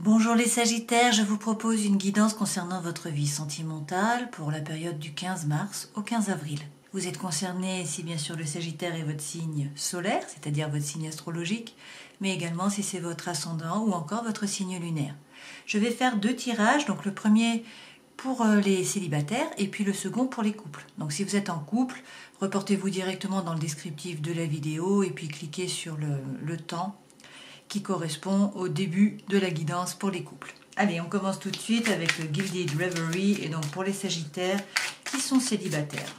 Bonjour les Sagittaires, je vous propose une guidance concernant votre vie sentimentale pour la période du 15 mars au 15 avril. Vous êtes concerné si bien sûr le Sagittaire est votre signe solaire, c'est-à-dire votre signe astrologique, mais également si c'est votre ascendant ou encore votre signe lunaire. Je vais faire deux tirages, donc le premier pour les célibataires et puis le second pour les couples. Donc si vous êtes en couple, reportez-vous directement dans le descriptif de la vidéo et puis cliquez sur le temps qui correspond au début de la guidance pour les couples. Allez, on commence tout de suite avec le Gilded Reverie et donc pour les Sagittaires qui sont célibataires.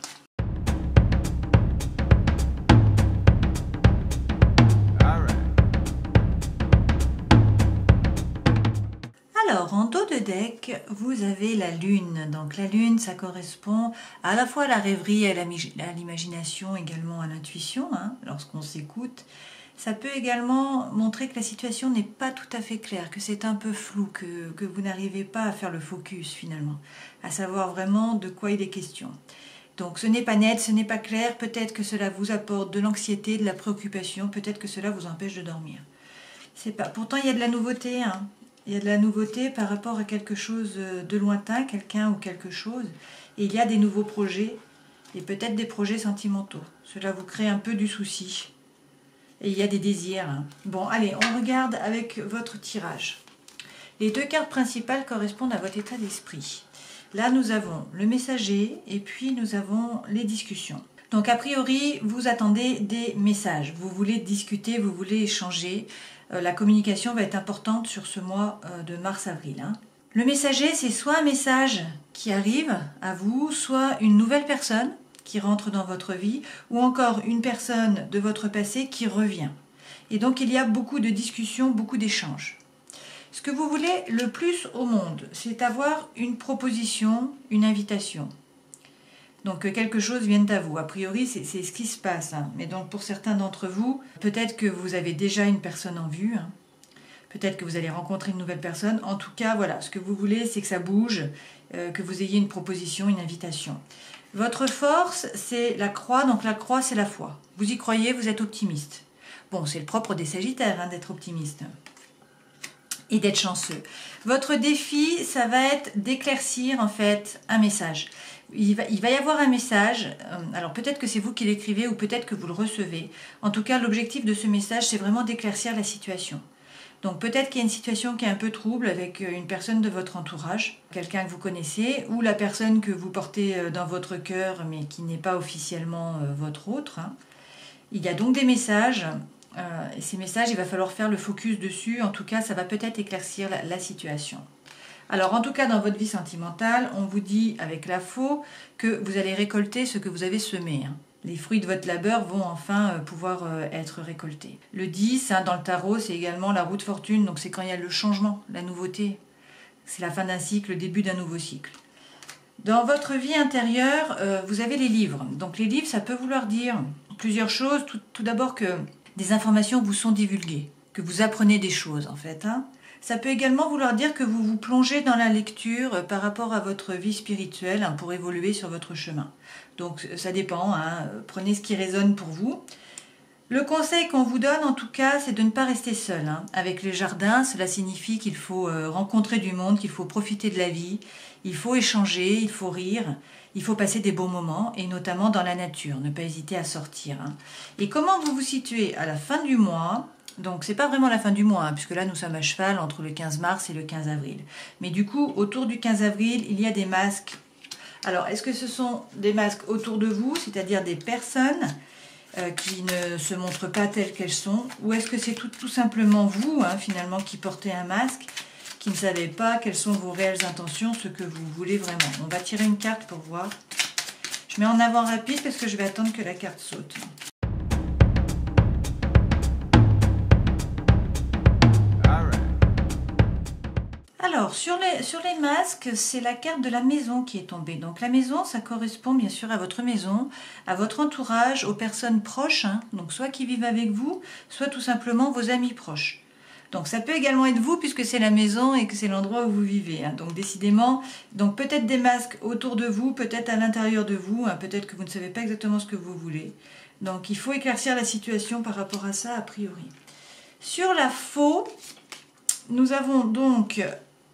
Alors, en dos de deck, vous avez la Lune. Donc la Lune, ça correspond à la fois à la rêverie, à l'imagination, également à l'intuition, lorsqu'on s'écoute. Ça peut également montrer que la situation n'est pas tout à fait claire, que c'est un peu flou, que vous n'arrivez pas à faire le focus finalement, à savoir vraiment de quoi il est question. Donc ce n'est pas net, ce n'est pas clair, peut-être que cela vous apporte de l'anxiété, de la préoccupation, peut-être que cela vous empêche de dormir. C'est pas. Pourtant il y a de la nouveauté, Il y a de la nouveauté par rapport à quelque chose de lointain, quelqu'un ou quelque chose, et il y a des nouveaux projets, et peut-être des projets sentimentaux. Cela vous crée un peu du souci. Et il y a des désirs. Bon, allez, on regarde avec votre tirage. Les deux cartes principales correspondent à votre état d'esprit. Là, nous avons le messager et puis nous avons les discussions. Donc, a priori, vous attendez des messages. Vous voulez discuter, vous voulez échanger. La communication va être importante sur ce mois de mars-avril. Le messager, c'est soit un message qui arrive à vous, soit une nouvelle personne qui rentre dans votre vie, ou encore une personne de votre passé qui revient. Et donc il y a beaucoup de discussions, beaucoup d'échanges. Ce que vous voulez le plus au monde, c'est avoir une proposition, une invitation. Donc que quelque chose vienne à vous. A priori, c'est ce qui se passe. Mais donc pour certains d'entre vous, peut-être que vous avez déjà une personne en vue. Peut-être que vous allez rencontrer une nouvelle personne. En tout cas, voilà, ce que vous voulez, c'est que ça bouge, que vous ayez une proposition, une invitation. Votre force, c'est la croix. Donc la croix, c'est la foi. Vous y croyez, vous êtes optimiste. Bon, c'est le propre des Sagittaires d'être optimiste et d'être chanceux. Votre défi, ça va être d'éclaircir en fait un message. Il va y avoir un message, alors peut-être que c'est vous qui l'écrivez ou peut-être que vous le recevez. En tout cas, l'objectif de ce message, c'est vraiment d'éclaircir la situation. Donc peut-être qu'il y a une situation qui est un peu trouble avec une personne de votre entourage, quelqu'un que vous connaissez, ou la personne que vous portez dans votre cœur, mais qui n'est pas officiellement votre autre. Il y a donc des messages, et ces messages, il va falloir faire le focus dessus. En tout cas, ça va peut-être éclaircir la situation. Alors en tout cas, dans votre vie sentimentale, on vous dit avec la faux que vous allez récolter ce que vous avez semé. Les fruits de votre labeur vont enfin pouvoir être récoltés. Le 10, dans le tarot, c'est également la roue de fortune, donc c'est quand il y a le changement, la nouveauté. C'est la fin d'un cycle, le début d'un nouveau cycle. Dans votre vie intérieure, vous avez les livres. Donc les livres, ça peut vouloir dire plusieurs choses. Tout d'abord que des informations vous sont divulguées, que vous apprenez des choses en fait. Ça peut également vouloir dire que vous vous plongez dans la lecture par rapport à votre vie spirituelle pour évoluer sur votre chemin. Donc ça dépend, prenez ce qui résonne pour vous. Le conseil qu'on vous donne en tout cas, c'est de ne pas rester seul. Avec les jardins, cela signifie qu'il faut rencontrer du monde, qu'il faut profiter de la vie, il faut échanger, il faut rire, il faut passer des bons moments et notamment dans la nature, ne pas hésiter à sortir. Et comment vous vous situez à la fin du mois ? Donc c'est pas vraiment la fin du mois, puisque là nous sommes à cheval entre le 15 mars et le 15 avril. Mais du coup, autour du 15 avril, il y a des masques. Alors, est-ce que ce sont des masques autour de vous, c'est-à-dire des personnes qui ne se montrent pas telles qu'elles sont, ou est-ce que c'est tout simplement vous, finalement, qui portez un masque, qui ne savez pas quelles sont vos réelles intentions, ce que vous voulez vraiment? On va tirer une carte pour voir. Je mets en avant rapide parce que je vais attendre que la carte saute. Alors, sur les masques, c'est la carte de la maison qui est tombée. Donc la maison, ça correspond bien sûr à votre maison, à votre entourage, aux personnes proches, donc soit qui vivent avec vous, soit tout simplement vos amis proches. Donc ça peut également être vous puisque c'est la maison et que c'est l'endroit où vous vivez. Donc décidément, donc peut-être des masques autour de vous, peut-être à l'intérieur de vous, peut-être que vous ne savez pas exactement ce que vous voulez. Donc il faut éclaircir la situation par rapport à ça a priori. Sur la faux, nous avons donc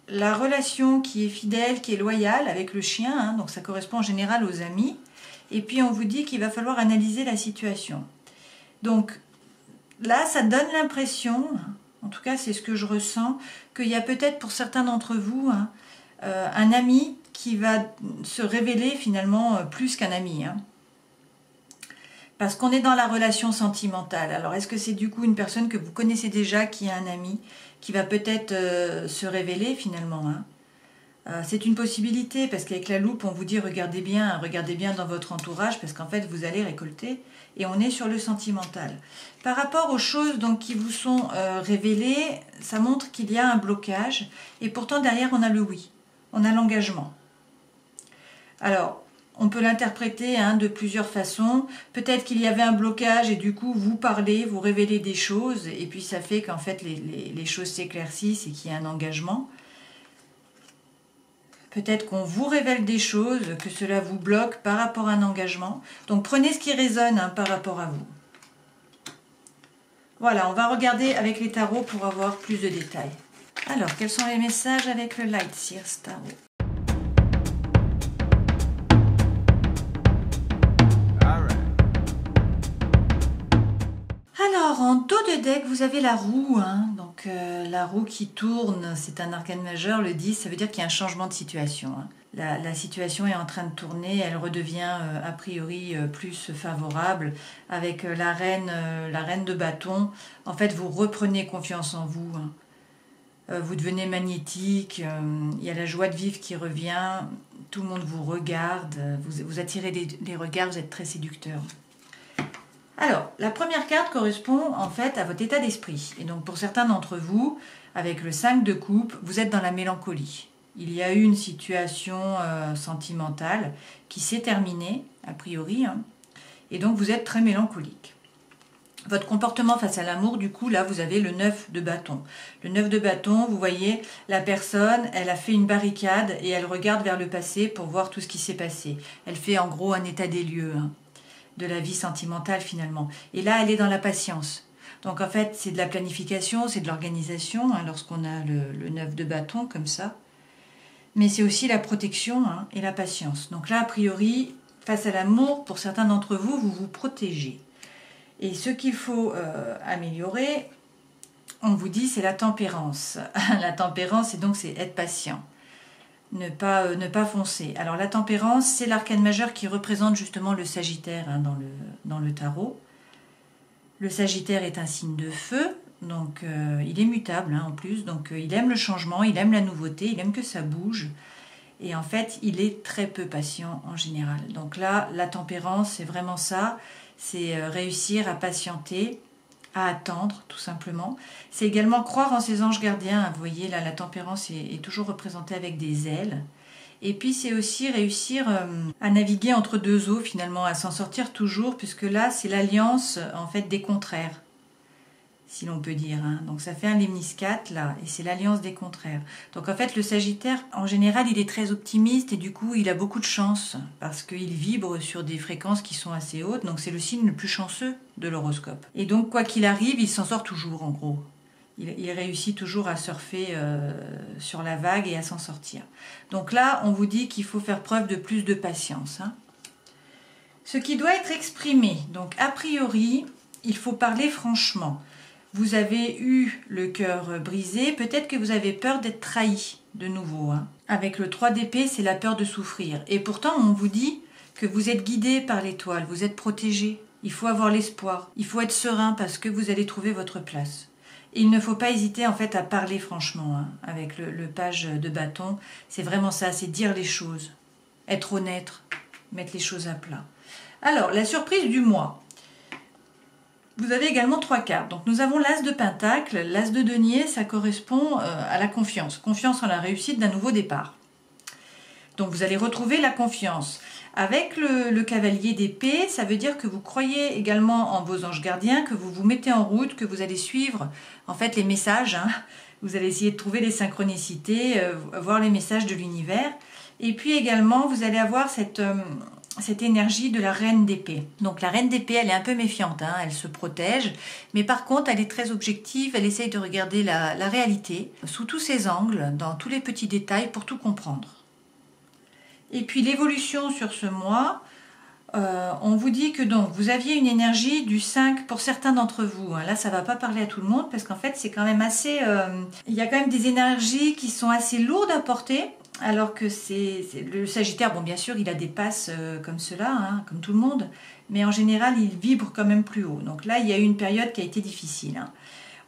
la relation qui est fidèle, qui est loyale avec le chien, hein, donc ça correspond en général aux amis. Et puis on vous dit qu'il va falloir analyser la situation. Donc là, ça donne l'impression, en tout cas c'est ce que je ressens, qu'il y a peut-être pour certains d'entre vous hein, un ami qui va se révéler finalement plus qu'un ami. Hein. Parce qu'on est dans la relation sentimentale. Alors est-ce que c'est du coup une personne que vous connaissez déjà qui est un ami, qui va peut-être se révéler finalement hein. C'est une possibilité parce qu'avec la loupe on vous dit regardez bien dans votre entourage parce qu'en fait vous allez récolter et on est sur le sentimental. Par rapport aux choses donc, qui vous sont révélées, ça montre qu'il y a un blocage et pourtant derrière on a le oui, on a l'engagement. Alors on peut l'interpréter hein, de plusieurs façons. Peut-être qu'il y avait un blocage et du coup vous parlez, vous révélez des choses et puis ça fait qu'en fait les choses s'éclaircissent et qu'il y a un engagement. Peut-être qu'on vous révèle des choses, que cela vous bloque par rapport à un engagement. Donc prenez ce qui résonne hein, par rapport à vous. Voilà, on va regarder avec les tarots pour avoir plus de détails. Alors, quels sont les messages avec le Light Seers Tarot ? Alors, en dos de deck, vous avez la roue. Hein. Donc, la roue qui tourne, c'est un arcane majeur. Le 10, ça veut dire qu'il y a un changement de situation. Hein. La situation est en train de tourner. Elle redevient a priori plus favorable. Avec la reine de bâton, en fait, vous reprenez confiance en vous. Hein. Vous devenez magnétique. Il y a la joie de vivre qui revient. Tout le monde vous regarde. Vous attirez des regards. Vous êtes très séducteur. Alors, la première carte correspond en fait à votre état d'esprit. Et donc pour certains d'entre vous, avec le 5 de coupe, vous êtes dans la mélancolie. Il y a eu une situation sentimentale qui s'est terminée, a priori, hein, et donc vous êtes très mélancolique. Votre comportement face à l'amour, du coup, là, vous avez le 9 de bâton. Le 9 de bâton, vous voyez, la personne, elle a fait une barricade et elle regarde vers le passé pour voir tout ce qui s'est passé. Elle fait en gros un état des lieux, hein, de la vie sentimentale finalement. Et là, elle est dans la patience. Donc en fait, c'est de la planification, c'est de l'organisation, hein, lorsqu'on a le 9 de bâton comme ça. Mais c'est aussi la protection hein, et la patience. Donc là, a priori, face à l'amour, pour certains d'entre vous, vous vous protégez. Et ce qu'il faut améliorer, on vous dit, c'est la tempérance. La tempérance, c'est être patient. Ne pas foncer. Alors la tempérance, c'est l'arcane majeur qui représente justement le Sagittaire hein, dans le tarot. Le Sagittaire est un signe de feu, donc il est mutable hein, en plus, donc il aime le changement, il aime la nouveauté, il aime que ça bouge. Et en fait, il est très peu patient en général. Donc là, la tempérance, c'est vraiment ça, c'est réussir à patienter, à attendre tout simplement. C'est également croire en ses anges gardiens. Vous voyez là, la tempérance est toujours représentée avec des ailes. Et puis c'est aussi réussir à naviguer entre deux eaux finalement, à s'en sortir toujours, puisque là c'est l'alliance en fait des contraires, si l'on peut dire. Hein. Donc ça fait un lemniscate là, et c'est l'alliance des contraires. Donc en fait le Sagittaire, en général, il est très optimiste et du coup il a beaucoup de chance parce qu'il vibre sur des fréquences qui sont assez hautes. Donc c'est le signe le plus chanceux de l'horoscope. Et donc quoi qu'il arrive, il s'en sort toujours en gros. Il réussit toujours à surfer sur la vague et à s'en sortir. Donc là, on vous dit qu'il faut faire preuve de plus de patience. Hein. Ce qui doit être exprimé. Donc a priori, il faut parler franchement. Vous avez eu le cœur brisé, peut-être que vous avez peur d'être trahi de nouveau. Hein. Avec le 3 d'épée, c'est la peur de souffrir. Et pourtant, on vous dit que vous êtes guidé par l'étoile, vous êtes protégé. Il faut avoir l'espoir, il faut être serein parce que vous allez trouver votre place. Il ne faut pas hésiter en fait à parler franchement hein, avec le page de bâton. C'est vraiment ça, c'est dire les choses, être honnête, mettre les choses à plat. Alors, la surprise du mois. Vous avez également 3 cartes. Donc nous avons l'As de Pentacle, l'As de Denier, ça correspond à la confiance. Confiance en la réussite d'un nouveau départ. Donc vous allez retrouver la confiance. Avec le cavalier d'épée, ça veut dire que vous croyez également en vos anges gardiens, que vous vous mettez en route, que vous allez suivre en fait les messages. Hein. Vous allez essayer de trouver les synchronicités, voir les messages de l'univers. Et puis également, vous allez avoir cette énergie de la reine d'épée. Donc la reine d'épée, elle est un peu méfiante, hein, elle se protège, mais par contre, elle est très objective, elle essaye de regarder la réalité sous tous ses angles, dans tous les petits détails pour tout comprendre. Et puis l'évolution sur ce mois, on vous dit que donc vous aviez une énergie du 5 pour certains d'entre vous. Hein. Là, ça ne va pas parler à tout le monde parce qu'en fait, c'est quand même assez... il y a quand même des énergies qui sont assez lourdes à porter. Alors que c'est le Sagittaire, bon bien sûr il a des passes comme cela, hein, comme tout le monde, mais en général il vibre quand même plus haut. Donc là il y a eu une période qui a été difficile. Hein.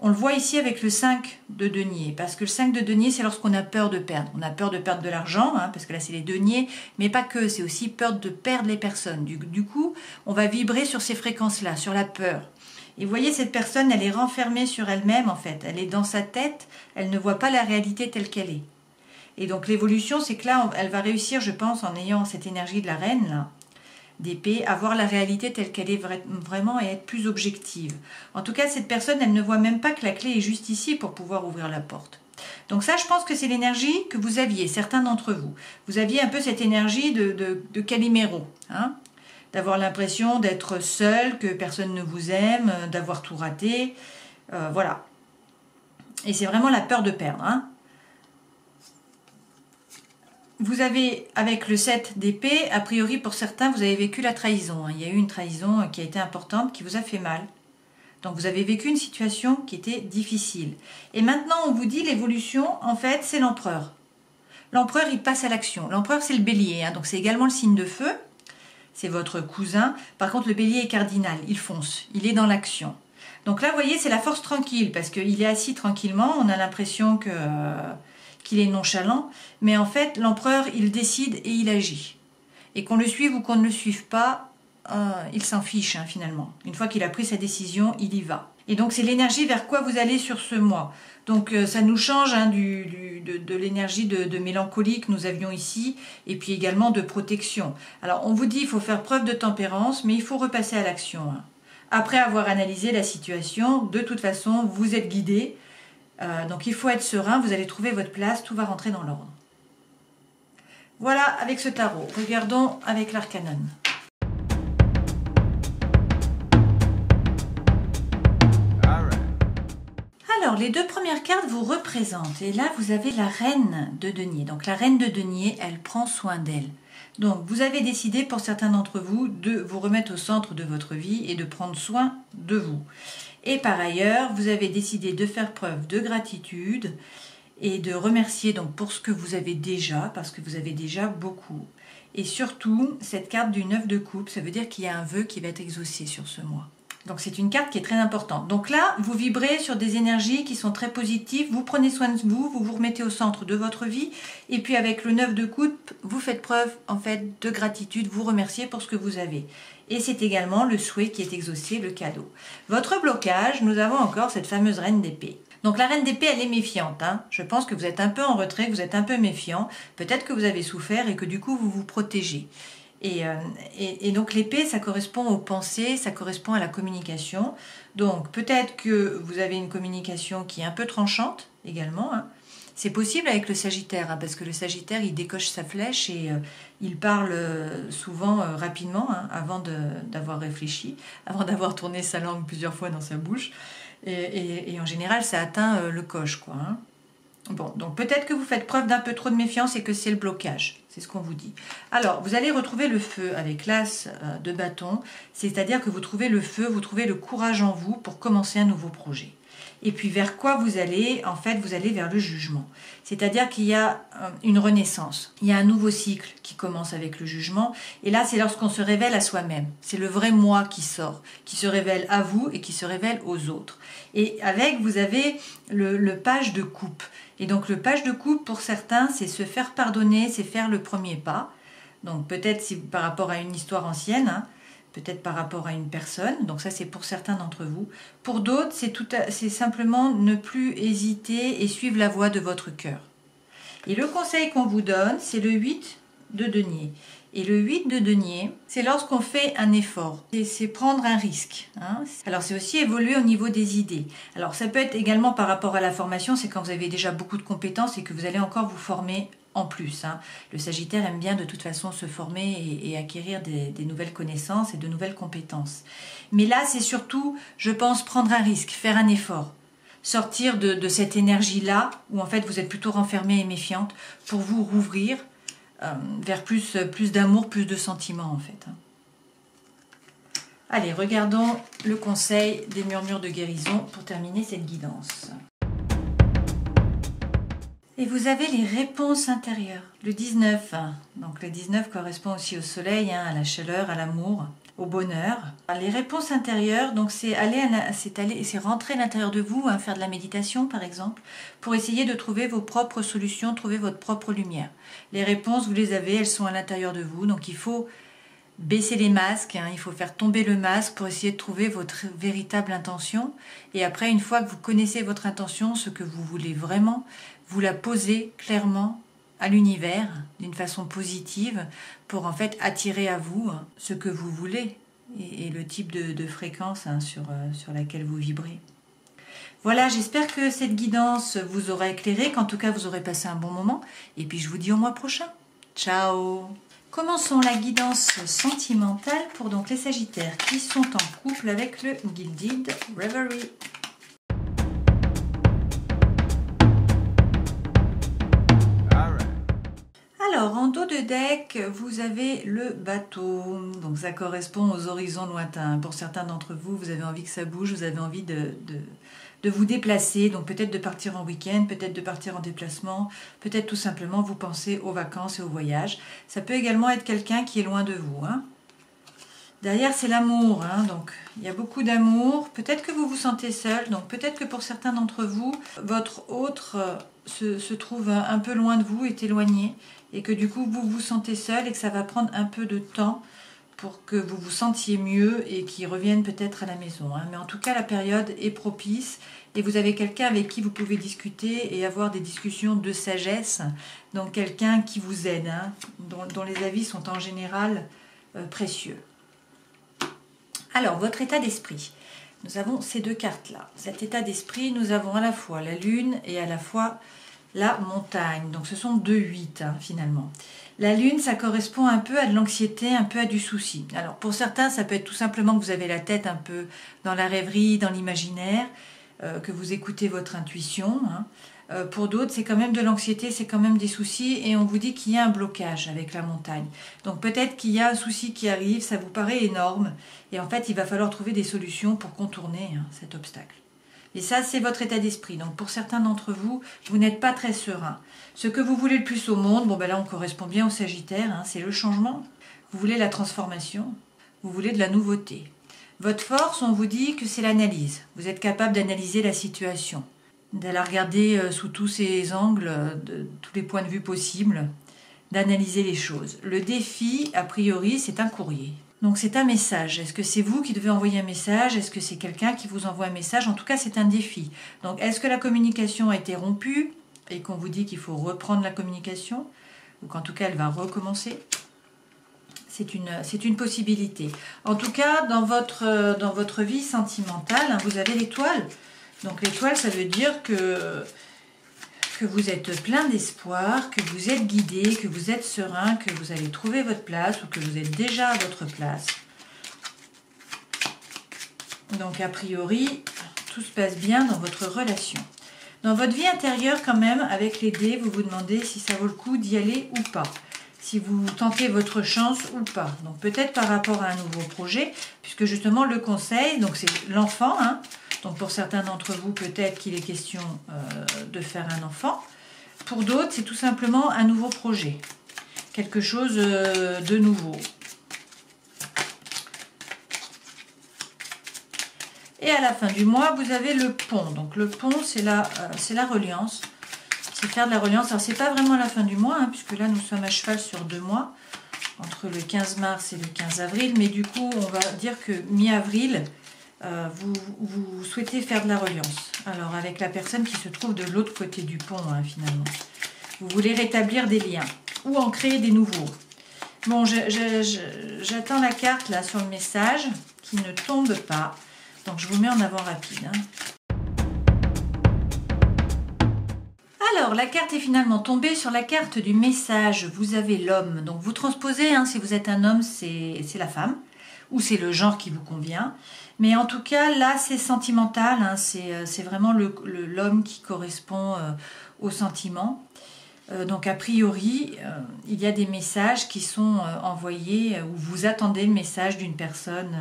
On le voit ici avec le 5 de denier, parce que le 5 de denier c'est lorsqu'on a peur de perdre. On a peur de perdre de l'argent, hein, parce que là c'est les deniers, mais pas que, c'est aussi peur de perdre les personnes. Du coup on va vibrer sur ces fréquences-là, sur la peur. Et vous voyez, cette personne elle est renfermée sur elle-même en fait, elle est dans sa tête, elle ne voit pas la réalité telle qu'elle est. Et donc l'évolution, c'est que là, elle va réussir, je pense, en ayant cette énergie de la reine, là, d'épée, à voir la réalité telle qu'elle est vraiment et être plus objective. En tout cas, cette personne, elle ne voit même pas que la clé est juste ici pour pouvoir ouvrir la porte. Donc ça, je pense que c'est l'énergie que vous aviez, certains d'entre vous. Vous aviez un peu cette énergie de Calimero, hein, d'avoir l'impression d'être seul, que personne ne vous aime, d'avoir tout raté. Voilà. Et c'est vraiment la peur de perdre, hein. Vous avez, avec le 7 d'épée, a priori pour certains, vous avez vécu la trahison. Il y a eu une trahison qui a été importante, qui vous a fait mal. Donc vous avez vécu une situation qui était difficile. Et maintenant, on vous dit l'évolution, en fait, c'est l'empereur. L'empereur, il passe à l'action. L'empereur, c'est le bélier, hein, donc c'est également le signe de feu. C'est votre cousin. Par contre, le bélier est cardinal, il fonce, il est dans l'action. Donc là, vous voyez, c'est la force tranquille, parce qu'il est assis tranquillement, on a l'impression que... qu'il est nonchalant, mais en fait, l'empereur, il décide et il agit. Et qu'on le suive ou qu'on ne le suive pas, il s'en fiche, hein, finalement. Une fois qu'il a pris sa décision, il y va. Et donc, c'est l'énergie vers quoi vous allez sur ce mois. Donc, ça nous change hein, de l'énergie de mélancolie que nous avions ici, et puis également de protection. Alors, on vous dit, il faut faire preuve de tempérance, mais il faut repasser à l'action. Hein. Après avoir analysé la situation, de toute façon, vous êtes guidé. Donc il faut être serein, vous allez trouver votre place, tout va rentrer dans l'ordre. Voilà avec ce tarot. Regardons avec l'arcanon. Alors les deux premières cartes vous représentent et là vous avez la reine de denier. Donc la reine de denier, elle prend soin d'elle. Donc vous avez décidé pour certains d'entre vous de vous remettre au centre de votre vie et de prendre soin de vous. Et par ailleurs, vous avez décidé de faire preuve de gratitude et de remercier donc pour ce que vous avez déjà, parce que vous avez déjà beaucoup. Et surtout, cette carte du 9 de coupe, ça veut dire qu'il y a un vœu qui va être exaucé sur ce mois. Donc c'est une carte qui est très importante. Donc là, vous vibrez sur des énergies qui sont très positives, vous prenez soin de vous, vous vous remettez au centre de votre vie, et puis avec le 9 de coupe, vous faites preuve en fait de gratitude, vous remerciez pour ce que vous avez. Et c'est également le souhait qui est exaucé, le cadeau. Votre blocage, nous avons encore cette fameuse reine d'épée. Donc la reine d'épée, elle est méfiante. Hein. Je pense que vous êtes un peu en retrait, que vous êtes un peu méfiant. Peut-être que vous avez souffert et que du coup, vous vous protégez. Et donc l'épée, ça correspond aux pensées, ça correspond à la communication. Donc peut-être que vous avez une communication qui est un peu tranchante également. Hein. C'est possible avec le Sagittaire, hein, parce que le Sagittaire, il décoche sa flèche et il parle souvent rapidement, hein, avant d'avoir réfléchi, avant d'avoir tourné sa langue plusieurs fois dans sa bouche. Et en général, ça atteint le coche, quoi. Hein. Bon, donc peut-être que vous faites preuve d'un peu trop de méfiance et que c'est le blocage. C'est ce qu'on vous dit. Alors, vous allez retrouver le feu avec l'as de bâton, c'est-à-dire que vous trouvez le feu, vous trouvez le courage en vous pour commencer un nouveau projet. Et puis vers quoi vous allez? En fait, vous allez vers le jugement. C'est-à-dire qu'il y a une renaissance. Il y a un nouveau cycle qui commence avec le jugement. Et là, c'est lorsqu'on se révèle à soi-même. C'est le vrai moi qui sort, qui se révèle à vous et qui se révèle aux autres. Et avec, vous avez le page de coupe. Et donc le page de coupe, pour certains, c'est se faire pardonner, c'est faire le premier pas. Donc peut-être si par rapport à une histoire ancienne, hein, peut-être par rapport à une personne, donc ça c'est pour certains d'entre vous. Pour d'autres, c'est simplement ne plus hésiter et suivre la voie de votre cœur. Et le conseil qu'on vous donne, c'est le 8 de denier. Et le 8 de denier, c'est lorsqu'on fait un effort, c'est prendre un risque. Hein. Alors c'est aussi évoluer au niveau des idées. Alors ça peut être également par rapport à la formation, c'est quand vous avez déjà beaucoup de compétences et que vous allez encore vous former en plus. Hein. Le Sagittaire aime bien de toute façon se former et acquérir des nouvelles connaissances et de nouvelles compétences. Mais là c'est surtout, je pense, prendre un risque, faire un effort. Sortir de cette énergie-là, où en fait vous êtes plutôt renfermée et méfiante, pour vous rouvrir vers plus d'amour, plus de sentiments en fait. Allez, regardons le conseil des murmures de guérison pour terminer cette guidance. Et vous avez les réponses intérieures. Le 19, donc le 19 correspond aussi au soleil, à la chaleur, à l'amour, au bonheur. Les réponses intérieures, donc c'est rentrer à l'intérieur de vous, faire de la méditation par exemple, pour essayer de trouver vos propres solutions, trouver votre propre lumière. Les réponses, vous les avez, elles sont à l'intérieur de vous, donc il faut baisser les masques, il faut faire tomber le masque pour essayer de trouver votre véritable intention. Et après, une fois que vous connaissez votre intention, ce que vous voulez vraiment, vous la posez clairement à l'univers d'une façon positive pour en fait attirer à vous ce que vous voulez et le type de fréquence sur laquelle vous vibrez. Voilà, j'espère que cette guidance vous aura éclairé, qu'en tout cas vous aurez passé un bon moment. Et puis je vous dis au mois prochain. Ciao! Commençons la guidance sentimentale pour donc les Sagittaires qui sont en couple avec le Gilded Reverie. Alors, en dos de deck, vous avez le bateau. Donc, ça correspond aux horizons lointains. Pour certains d'entre vous, vous avez envie que ça bouge, vous avez envie de vous déplacer. Donc, peut-être de partir en week-end, peut-être de partir en déplacement, peut-être tout simplement vous pensez aux vacances et au voyage. Ça peut également être quelqu'un qui est loin de vous. Derrière, c'est l'amour. Donc, il y a beaucoup d'amour. Peut-être que vous vous sentez seul. Donc, peut-être que pour certains d'entre vous, votre autre se trouve un peu loin de vous, est éloigné. Et que du coup, vous vous sentez seul et que ça va prendre un peu de temps pour que vous vous sentiez mieux et qu'il revienne peut-être à la maison. Mais en tout cas, la période est propice et vous avez quelqu'un avec qui vous pouvez discuter et avoir des discussions de sagesse. Donc, quelqu'un qui vous aide, dont les avis sont en général précieux. Alors, votre état d'esprit. Nous avons ces deux cartes-là. Cet état d'esprit, nous avons à la fois la lune et à la fois la montagne. Donc, ce sont deux 8 finalement. La lune, ça correspond un peu à de l'anxiété, un peu à du souci. Alors, pour certains, ça peut être tout simplement que vous avez la tête un peu dans la rêverie, dans l'imaginaire, que vous écoutez votre intuition. Pour d'autres, c'est quand même de l'anxiété, c'est quand même des soucis et on vous dit qu'il y a un blocage avec la montagne. Donc peut-être qu'il y a un souci qui arrive, ça vous paraît énorme et en fait, il va falloir trouver des solutions pour contourner cet obstacle. Et ça, c'est votre état d'esprit. Donc pour certains d'entre vous, vous n'êtes pas très serein. Ce que vous voulez le plus au monde, là on correspond bien au Sagittaire, c'est le changement. Vous voulez la transformation, vous voulez de la nouveauté. Votre force, on vous dit que c'est l'analyse. Vous êtes capable d'analyser la situation, de la regarder sous tous ses angles, de tous les points de vue possibles, d'analyser les choses. Le défi, a priori, c'est un courrier. Donc c'est un message. Est-ce que c'est vous qui devez envoyer un message? Est-ce que c'est quelqu'un qui vous envoie un message? En tout cas, c'est un défi. Donc est-ce que la communication a été rompue et qu'on vous dit qu'il faut reprendre la communication? Ou qu'en tout cas, elle va recommencer? C'est une possibilité. En tout cas, dans votre vie sentimentale, vous avez l'étoile. Donc l'étoile, ça veut dire que vous êtes plein d'espoir, que vous êtes guidé, que vous êtes serein, que vous allez trouver votre place ou que vous êtes déjà à votre place. Donc a priori, tout se passe bien dans votre relation. Dans votre vie intérieure quand même, avec les dés, vous vous demandez si ça vaut le coup d'y aller ou pas. Si vous tentez votre chance ou pas. Donc peut-être par rapport à un nouveau projet, puisque justement le conseil, donc c'est l'enfant, Donc pour certains d'entre vous, peut-être qu'il est question de faire un enfant. Pour d'autres, c'est tout simplement un nouveau projet. Quelque chose de nouveau. Et à la fin du mois, vous avez le pont. Donc le pont, c'est la reliance. C'est faire de la reliance. Alors c'est pas vraiment la fin du mois, puisque là nous sommes à cheval sur 2 mois. Entre le 15 mars et le 15 avril. Mais du coup, on va dire que mi-avril, vous souhaitez faire de la reliance. Alors avec la personne qui se trouve de l'autre côté du pont finalement. Vous voulez rétablir des liens ou en créer des nouveaux. Bon, j'attends la carte là sur le message qui ne tombe pas. Donc je vous mets en avant rapide. Alors, la carte est finalement tombée sur la carte du message. Vous avez l'homme. Donc vous transposez, hein, si vous êtes un homme, c'est la femme. Ou c'est le genre qui vous convient. Mais en tout cas, là, c'est sentimental. Hein, c'est vraiment l'homme qui correspond au sentiment. Donc a priori, il y a des messages qui sont envoyés où vous attendez le message d'une personne.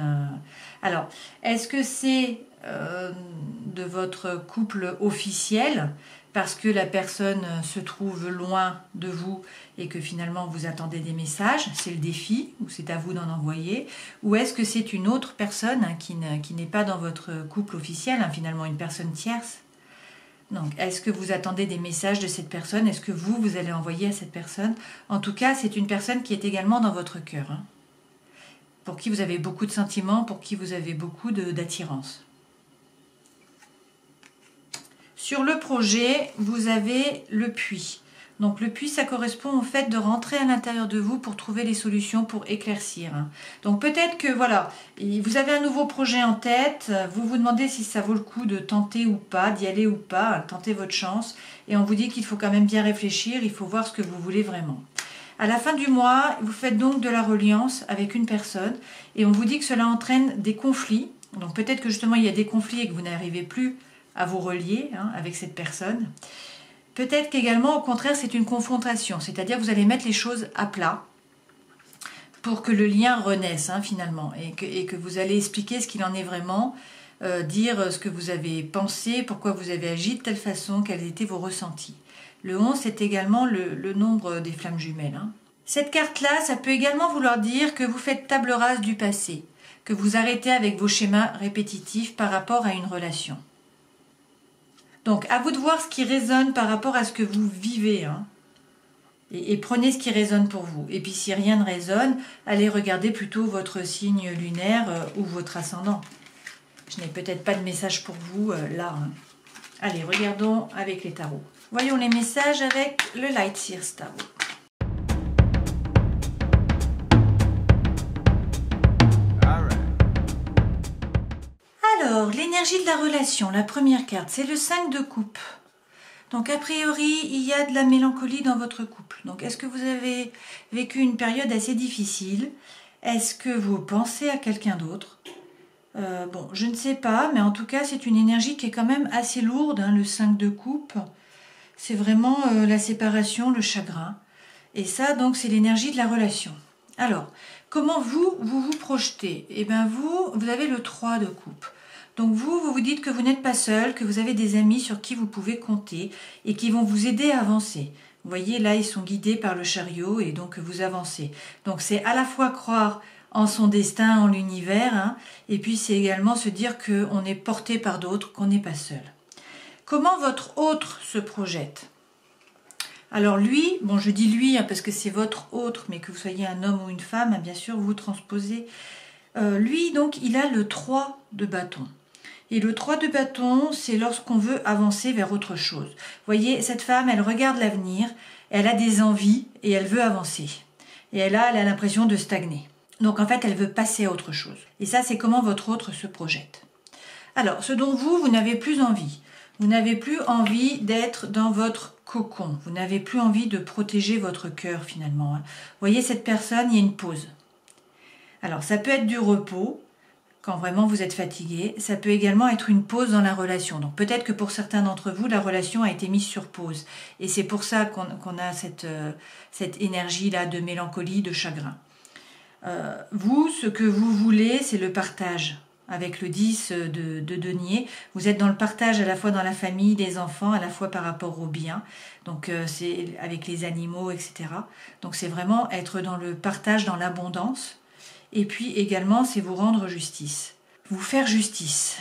Alors, est-ce que c'est de votre couple officiel parce que la personne se trouve loin de vous et que finalement vous attendez des messages, c'est le défi, ou c'est à vous d'en envoyer, ou est-ce que c'est une autre personne hein, qui n'est pas dans votre couple officiel, hein, finalement une personne tierce? Donc, est-ce que vous attendez des messages de cette personne? Est-ce que vous allez envoyer à cette personne? En tout cas, c'est une personne qui est également dans votre cœur, hein, pour qui vous avez beaucoup de sentiments, pour qui vous avez beaucoup d'attirance. Sur le projet, vous avez le puits. Donc le puits, ça correspond au fait de rentrer à l'intérieur de vous pour trouver les solutions, pour éclaircir. Donc peut-être que voilà, vous avez un nouveau projet en tête, vous vous demandez si ça vaut le coup de tenter ou pas, d'y aller ou pas, tenter votre chance. Et on vous dit qu'il faut quand même bien réfléchir, il faut voir ce que vous voulez vraiment. À la fin du mois, vous faites donc de la reliance avec une personne et on vous dit que cela entraîne des conflits. Donc peut-être que justement il y a des conflits et que vous n'arrivez plus à vous relier hein, avec cette personne. Peut-être qu'également, au contraire, c'est une confrontation, c'est-à-dire vous allez mettre les choses à plat pour que le lien renaisse hein, finalement et que vous allez expliquer ce qu'il en est vraiment, dire ce que vous avez pensé, pourquoi vous avez agi de telle façon, quels étaient vos ressentis. Le 11, c'est également le nombre des flammes jumelles. Hein. Cette carte-là, ça peut également vouloir dire que vous faites table rase du passé, que vous arrêtez avec vos schémas répétitifs par rapport à une relation. Donc, à vous de voir ce qui résonne par rapport à ce que vous vivez. Hein. Et prenez ce qui résonne pour vous. Et puis, si rien ne résonne, allez regarder plutôt votre signe lunaire ou votre ascendant. Je n'ai peut-être pas de message pour vous là. Hein. Allez, regardons avec les tarots. Voyons les messages avec le Light Seers Tarot. Alors, l'énergie de la relation, la première carte, c'est le 5 de coupe. Donc, a priori, il y a de la mélancolie dans votre couple. Donc, est-ce que vous avez vécu une période assez difficile? Est-ce que vous pensez à quelqu'un d'autre? Bon, je ne sais pas, mais en tout cas, c'est une énergie qui est quand même assez lourde, hein, le 5 de coupe. C'est vraiment la séparation, le chagrin. Et ça, donc, c'est l'énergie de la relation. Alors, comment vous projetez? Eh bien, vous avez le 3 de coupe. Donc vous vous dites que vous n'êtes pas seul, que vous avez des amis sur qui vous pouvez compter et qui vont vous aider à avancer. Vous voyez, là, ils sont guidés par le chariot et donc vous avancez. Donc c'est à la fois croire en son destin, en l'univers, hein, et puis c'est également se dire qu'on est porté par d'autres, qu'on n'est pas seul. Comment votre autre se projette? Alors lui, bon je dis lui hein, parce que c'est votre autre, mais que vous soyez un homme ou une femme, hein, bien sûr, vous transposez. Lui, donc, il a le 3 de bâton. Et le 3 de bâton, c'est lorsqu'on veut avancer vers autre chose. Vous voyez, cette femme, elle regarde l'avenir, elle a des envies et elle veut avancer. Et elle a l'impression de stagner. Donc en fait, elle veut passer à autre chose. Et ça, c'est comment votre autre se projette. Alors, ce dont vous n'avez plus envie. Vous n'avez plus envie d'être dans votre cocon. Vous n'avez plus envie de protéger votre cœur finalement. Vous voyez, cette personne, il y a une pause. Alors, ça peut être du repos, quand vraiment vous êtes fatigué. Ça peut également être une pause dans la relation. Donc peut-être que pour certains d'entre vous, la relation a été mise sur pause. Et c'est pour ça qu'on a cette énergie-là de mélancolie, de chagrin. Vous, ce que vous voulez, c'est le partage. Avec le 10 de denier, vous êtes dans le partage à la fois dans la famille, des enfants, à la fois par rapport aux biens. Donc c'est avec les animaux, etc. Donc c'est vraiment être dans le partage, dans l'abondance. Et puis également, c'est vous rendre justice, vous faire justice.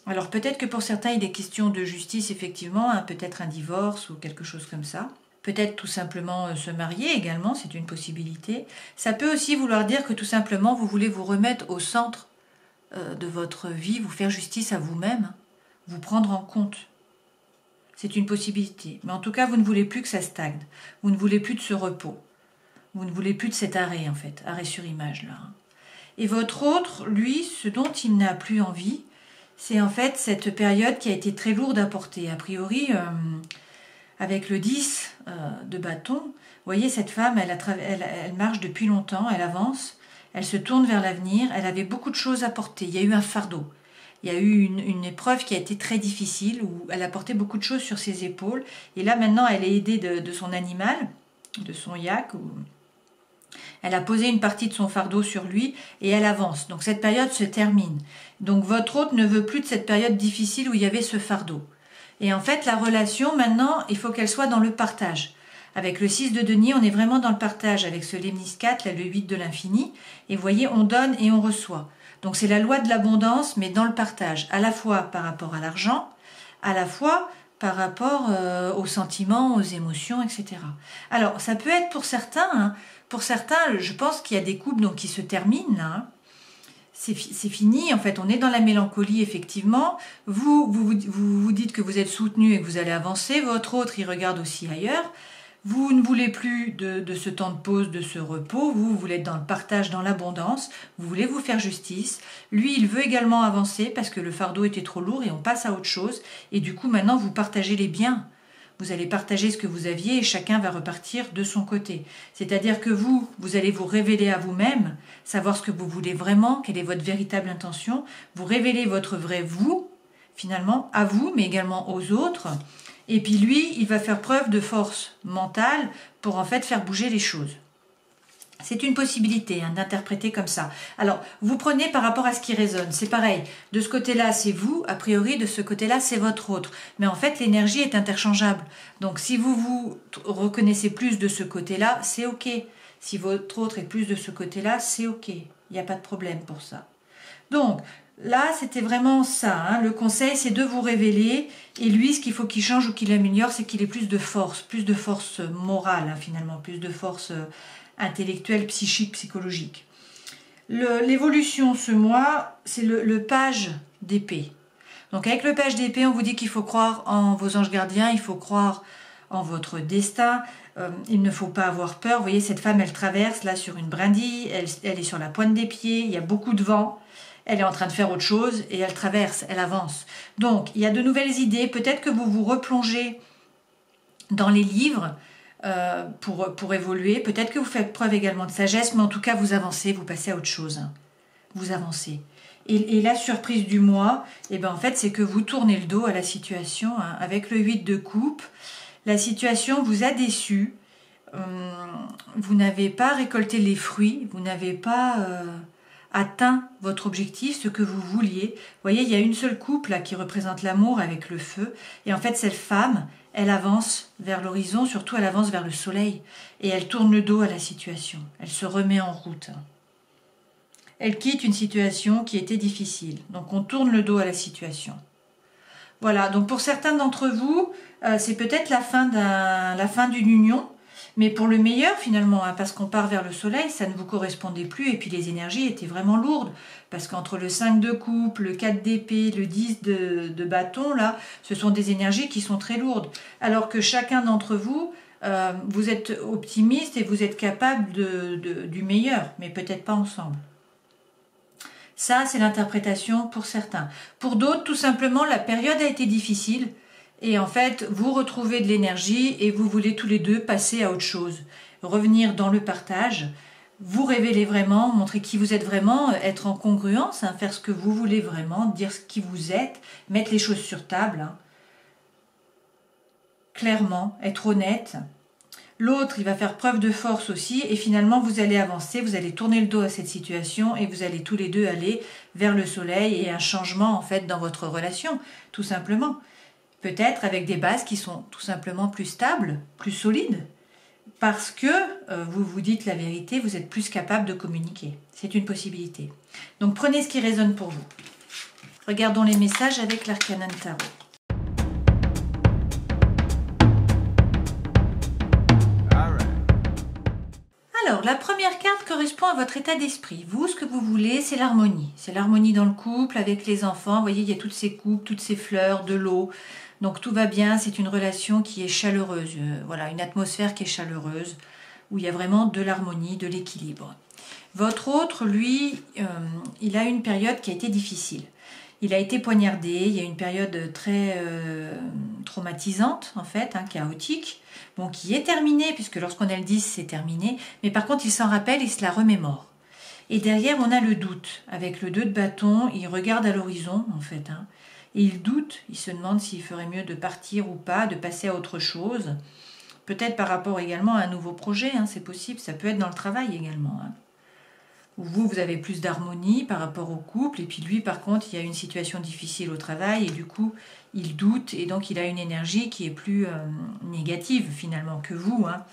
Alors peut-être que pour certains, il est question de justice, effectivement, hein, peut-être un divorce ou quelque chose comme ça. Peut-être tout simplement se marier également, c'est une possibilité. Ça peut aussi vouloir dire que tout simplement, vous voulez vous remettre au centre de votre vie, vous faire justice à vous-même, vous prendre en compte. C'est une possibilité. Mais en tout cas, vous ne voulez plus que ça stagne. Vous ne voulez plus de ce repos. Vous ne voulez plus de cet arrêt, en fait, arrêt sur image, là. Et votre autre, lui, ce dont il n'a plus envie, c'est en fait cette période qui a été très lourde à porter. A priori, avec le 10 de bâton, vous voyez, cette femme, elle marche depuis longtemps, elle avance, elle se tourne vers l'avenir, elle avait beaucoup de choses à porter. Il y a eu un fardeau. Il y a eu une épreuve qui a été très difficile, où elle a porté beaucoup de choses sur ses épaules. Et là, maintenant, elle est aidée de son animal, de son yak. Elle a posé une partie de son fardeau sur lui et elle avance. Donc cette période se termine. Donc votre hôte ne veut plus de cette période difficile où il y avait ce fardeau. Et en fait, la relation, maintenant, il faut qu'elle soit dans le partage. Avec le 6 de denier, on est vraiment dans le partage. Avec ce Lemnis 4, là, le 8 de l'infini. Et vous voyez, on donne et on reçoit. Donc c'est la loi de l'abondance, mais dans le partage, à la fois par rapport à l'argent, à la fois par rapport aux sentiments, aux émotions, etc. Alors ça peut être pour certains, hein, je pense qu'il y a des couples donc, qui se terminent là. Hein. C'est fini, en fait, on est dans la mélancolie, effectivement. Vous dites que vous êtes soutenu et que vous allez avancer. Votre autre, il regarde aussi ailleurs. Vous ne voulez plus de ce temps de pause, de ce repos. Vous voulez être dans le partage, dans l'abondance. Vous voulez vous faire justice. Lui, il veut également avancer parce que le fardeau était trop lourd et on passe à autre chose. Et du coup, maintenant, vous partagez les biens. Vous allez partager ce que vous aviez et chacun va repartir de son côté. C'est-à-dire que vous allez vous révéler à vous-même, savoir ce que vous voulez vraiment, quelle est votre véritable intention. Vous révélez votre vrai vous, finalement, à vous, mais également aux autres. Et puis lui, il va faire preuve de force mentale pour en fait faire bouger les choses. C'est une possibilité hein, d'interpréter comme ça. Alors, vous prenez par rapport à ce qui résonne. C'est pareil. De ce côté-là, c'est vous. A priori, de ce côté-là, c'est votre autre. Mais en fait, l'énergie est interchangeable. Donc, si vous vous reconnaissez plus de ce côté-là, c'est OK. Si votre autre est plus de ce côté-là, c'est OK. Il n'y a pas de problème pour ça. Donc, là, c'était vraiment ça. Hein. Le conseil, c'est de vous révéler. Et lui, ce qu'il faut qu'il change ou qu'il améliore, c'est qu'il ait plus de force morale, hein, finalement, plus de force intellectuelle, psychique, psychologique. L'évolution ce mois, c'est le page d'épée. Donc avec le page d'épée, on vous dit qu'il faut croire en vos anges gardiens, il faut croire en votre destin, il ne faut pas avoir peur. Vous voyez, cette femme, elle traverse là sur une brindille, elle est sur la pointe des pieds, il y a beaucoup de vent, elle est en train de faire autre chose et elle traverse, elle avance. Donc, il y a de nouvelles idées, peut-être que vous vous replongez dans les livres, pour évoluer. Peut-être que vous faites preuve également de sagesse, mais en tout cas, vous avancez, vous passez à autre chose. Hein. Vous avancez. Et la surprise du mois, eh ben, en fait, c'est que vous tournez le dos à la situation. Hein. Avec le 8 de coupe, la situation vous a déçu. Vous n'avez pas récolté les fruits, vous n'avez pas atteint votre objectif, ce que vous vouliez. Vous voyez, il y a une seule coupe là, qui représente l'amour avec le feu. Et en fait, cette femme, elle avance vers l'horizon, surtout elle avance vers le soleil. Et elle tourne le dos à la situation. Elle se remet en route. Elle quitte une situation qui était difficile. Donc on tourne le dos à la situation. Voilà, donc pour certains d'entre vous, c'est peut-être la fin d'une union. Mais pour le meilleur finalement, hein, parce qu'on part vers le soleil, ça ne vous correspondait plus et puis les énergies étaient vraiment lourdes. Parce qu'entre le 5 de coupe, le 4 d'épée, le 10 de bâton, là, ce sont des énergies qui sont très lourdes. Alors que chacun d'entre vous, vous êtes optimiste et vous êtes capable du meilleur, mais peut-être pas ensemble. Ça, c'est l'interprétation pour certains. Pour d'autres, tout simplement, la période a été difficile. Et en fait, vous retrouvez de l'énergie et vous voulez tous les deux passer à autre chose. Revenir dans le partage, vous révéler vraiment, montrer qui vous êtes vraiment, être en congruence, hein, faire ce que vous voulez vraiment, dire ce qui vous êtes, mettre les choses sur table. Hein. Clairement, être honnête. L'autre, il va faire preuve de force aussi et finalement, vous allez avancer, vous allez tourner le dos à cette situation et vous allez tous les deux aller vers le soleil et un changement en fait dans votre relation, tout simplement. Peut-être avec des bases qui sont tout simplement plus stables, plus solides, parce que vous vous dites la vérité, vous êtes plus capable de communiquer. C'est une possibilité. Donc prenez ce qui résonne pour vous. Regardons les messages avec l'Arcanon Tarot. Alors, la première carte correspond à votre état d'esprit. Vous, ce que vous voulez, c'est l'harmonie. C'est l'harmonie dans le couple, avec les enfants. Vous voyez, il y a toutes ces coupes, toutes ces fleurs, de l'eau. Donc tout va bien, c'est une relation qui est chaleureuse. Voilà, une atmosphère qui est chaleureuse. où il y a vraiment de l'harmonie, de l'équilibre. Votre autre, lui, il a une période qui a été difficile. Il a été poignardé, il y a une période très traumatisante, en fait, hein, chaotique, bon, qui est terminée, puisque lorsqu'on a le 10, c'est terminé, mais par contre, il s'en rappelle, il se la remémore. Et derrière, on a le doute. Avec le 2 de bâton, il regarde à l'horizon, en fait, hein, et il doute, il se demande s'il ferait mieux de partir ou pas, de passer à autre chose. Peut-être par rapport également à un nouveau projet, hein, c'est possible, ça peut être dans le travail également, hein. Vous avez plus d'harmonie par rapport au couple, et puis lui, par contre, il y a une situation difficile au travail, et du coup, il doute, et donc il a une énergie qui est plus négative, finalement, que vous, hein.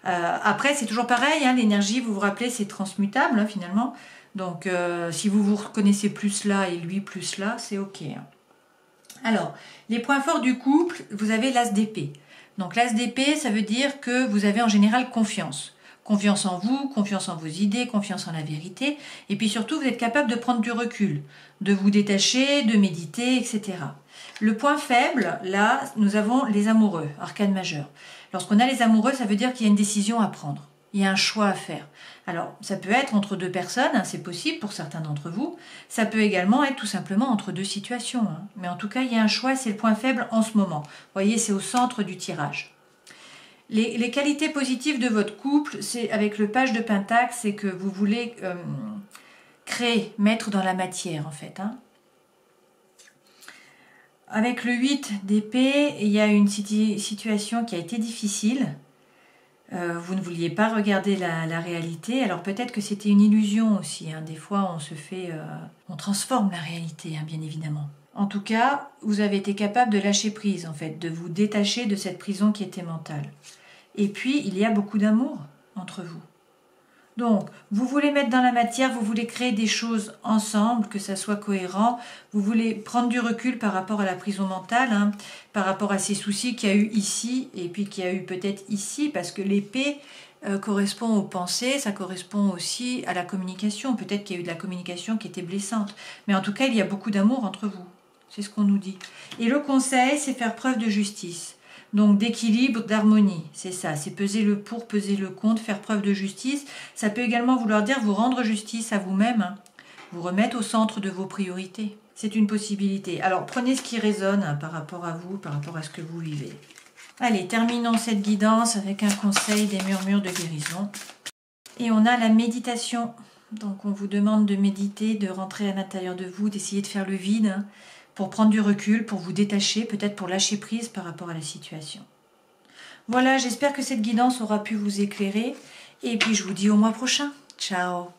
Après, c'est toujours pareil, hein, l'énergie, vous vous rappelez, c'est transmutable, hein, finalement. Donc, si vous vous reconnaissez plus là, et lui plus là, c'est OK, hein. Alors, les points forts du couple, vous avez l'as d'épée. Donc, l'as d'épée, ça veut dire que vous avez en général confiance. Confiance en vous, confiance en vos idées, confiance en la vérité. Et puis surtout, vous êtes capable de prendre du recul, de vous détacher, de méditer, etc. Le point faible, là, nous avons les amoureux, arcane majeur. Lorsqu'on a les amoureux, ça veut dire qu'il y a une décision à prendre. Il y a un choix à faire. Alors, ça peut être entre deux personnes, hein, c'est possible pour certains d'entre vous. Ça peut également être tout simplement entre deux situations, hein. Mais en tout cas, il y a un choix, c'est le point faible en ce moment. Vous voyez, c'est au centre du tirage. Les qualités positives de votre couple, c'est avec le page de Pentacle, c'est que vous voulez créer, mettre dans la matière en fait, hein. Avec le 8 d'épée, il y a une situation qui a été difficile. Vous ne vouliez pas regarder la réalité, alors peut-être que c'était une illusion aussi, hein. Des fois on transforme la réalité, hein, bien évidemment. En tout cas, vous avez été capable de lâcher prise en fait, de vous détacher de cette prison qui était mentale. Et puis, il y a beaucoup d'amour entre vous. Donc, vous voulez mettre dans la matière, vous voulez créer des choses ensemble, que ça soit cohérent. Vous voulez prendre du recul par rapport à la prison mentale, hein, par rapport à ces soucis qu'il y a eu ici, et puis qu'il y a eu peut-être ici, parce que l'épée correspond aux pensées, ça correspond aussi à la communication. Peut-être qu'il y a eu de la communication qui était blessante. Mais en tout cas, il y a beaucoup d'amour entre vous. C'est ce qu'on nous dit. Et le conseil, c'est faire preuve de justice. Donc d'équilibre, d'harmonie, c'est ça, c'est peser le pour, peser le contre, faire preuve de justice. Ça peut également vouloir dire vous rendre justice à vous-même, hein, vous remettre au centre de vos priorités. C'est une possibilité. Alors prenez ce qui résonne, hein, par rapport à vous, par rapport à ce que vous vivez. Allez, terminons cette guidance avec un conseil des murmures de guérison. Et on a la méditation. Donc on vous demande de méditer, de rentrer à l'intérieur de vous, d'essayer de faire le vide, hein, pour prendre du recul, pour vous détacher, peut-être pour lâcher prise par rapport à la situation. Voilà, j'espère que cette guidance aura pu vous éclairer. Et puis je vous dis au mois prochain. Ciao!